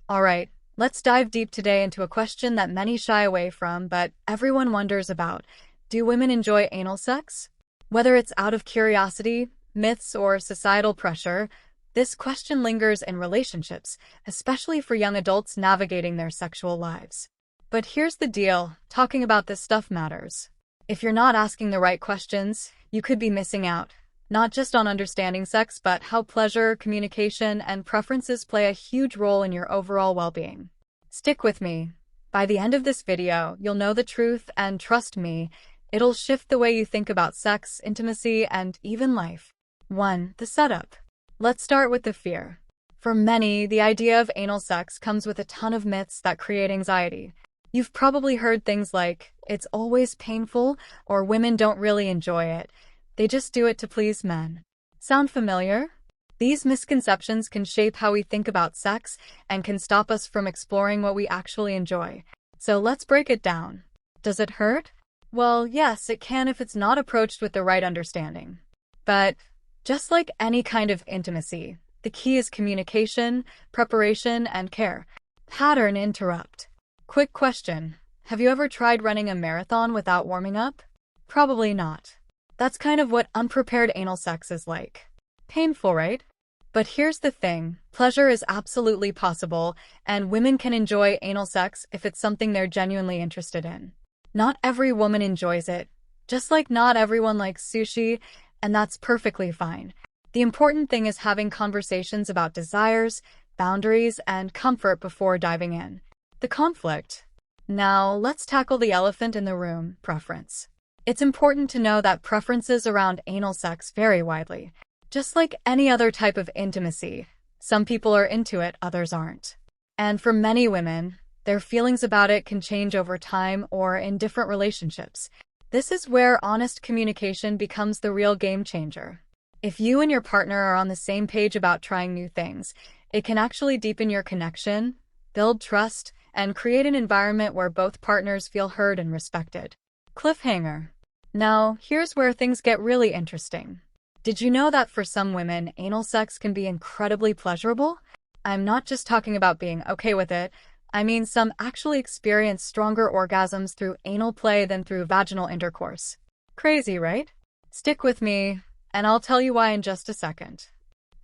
Alright, let's dive deep today into a question that many shy away from, but everyone wonders about. Do women enjoy anal sex? Whether it's out of curiosity, myths, or societal pressure, this question lingers in relationships, especially for young adults navigating their sexual lives. But here's the deal, talking about this stuff matters. If you're not asking the right questions, you could be missing out. Not just on understanding sex, but how pleasure, communication, and preferences play a huge role in your overall well-being. Stick with me. By the end of this video, you'll know the truth, and trust me, it'll shift the way you think about sex, intimacy, and even life. 1. The setup. Let's start with the fear. For many, the idea of anal sex comes with a ton of myths that create anxiety. You've probably heard things like, it's always painful, or women don't really enjoy it. They just do it to please men. Sound familiar? These misconceptions can shape how we think about sex and can stop us from exploring what we actually enjoy. So let's break it down. Does it hurt? Well, yes, it can if it's not approached with the right understanding. But just like any kind of intimacy, the key is communication, preparation, and care. Pattern interrupt. Quick question. Have you ever tried running a marathon without warming up? Probably not. That's kind of what unprepared anal sex is like. Painful, right? But here's the thing, pleasure is absolutely possible, and women can enjoy anal sex if it's something they're genuinely interested in. Not every woman enjoys it, just like not everyone likes sushi, and that's perfectly fine. The important thing is having conversations about desires, boundaries, and comfort before diving in. The conflict. Now, let's tackle the elephant in the room, preference. It's important to know that preferences around anal sex vary widely. Just like any other type of intimacy, some people are into it, others aren't. And for many women, their feelings about it can change over time or in different relationships. This is where honest communication becomes the real game changer. If you and your partner are on the same page about trying new things, it can actually deepen your connection, build trust, and create an environment where both partners feel heard and respected. Cliffhanger. Now, here's where things get really interesting. Did you know that for some women, anal sex can be incredibly pleasurable? I'm not just talking about being okay with it. I mean, some actually experience stronger orgasms through anal play than through vaginal intercourse. Crazy, right? Stick with me, and I'll tell you why in just a second.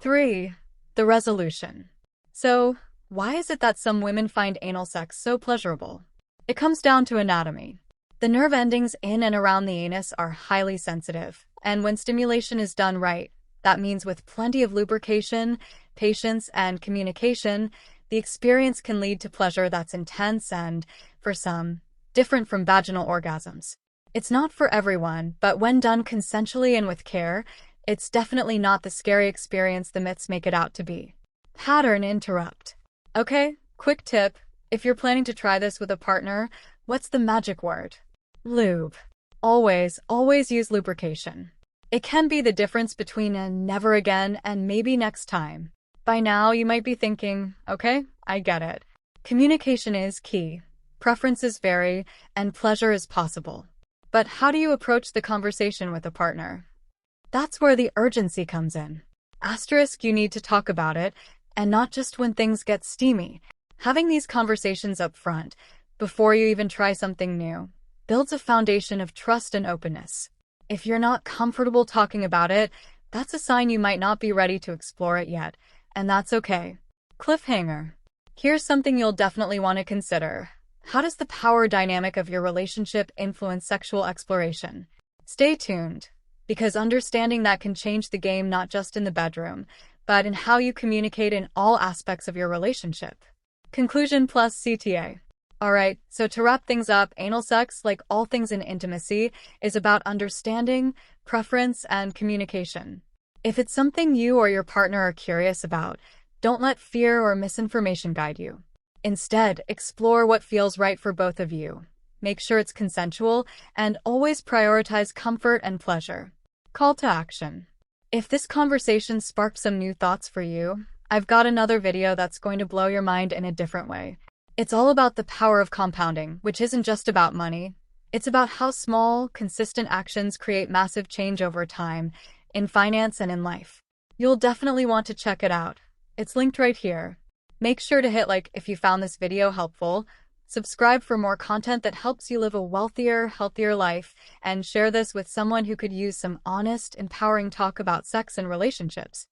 3. The resolution. So, why is it that some women find anal sex so pleasurable? It comes down to anatomy. The nerve endings in and around the anus are highly sensitive, and when stimulation is done right, that means with plenty of lubrication, patience, and communication, the experience can lead to pleasure that's intense and, for some, different from vaginal orgasms. It's not for everyone, but when done consensually and with care, it's definitely not the scary experience the myths make it out to be. Pattern interrupt. Okay, quick tip. If you're planning to try this with a partner, what's the magic word? Lube. Always use lubrication. It can be the difference between a never again and maybe next time. By now, you might be thinking, okay, I get it. Communication is key, preferences vary, and pleasure is possible. But how do you approach the conversation with a partner? That's where the urgency comes in. Asterisk, you need to talk about it, and not just when things get steamy. Having these conversations up front, before you even try something new, builds a foundation of trust and openness. If you're not comfortable talking about it, that's a sign you might not be ready to explore it yet, and that's okay. Cliffhanger. Here's something you'll definitely want to consider. How does the power dynamic of your relationship influence sexual exploration? Stay tuned, because understanding that can change the game not just in the bedroom, but in how you communicate in all aspects of your relationship. Conclusion plus CTA. Alright, so to wrap things up, anal sex, like all things in intimacy, is about understanding, preference, and communication. If it's something you or your partner are curious about, don't let fear or misinformation guide you. Instead, explore what feels right for both of you. Make sure it's consensual, and always prioritize comfort and pleasure. Call to action. If this conversation sparked some new thoughts for you, I've got another video that's going to blow your mind in a different way. It's all about the power of compounding, which isn't just about money. It's about how small, consistent actions create massive change over time, in finance and in life. You'll definitely want to check it out. It's linked right here. Make sure to hit like if you found this video helpful, subscribe for more content that helps you live a wealthier, healthier life, and share this with someone who could use some honest, empowering talk about sex and relationships.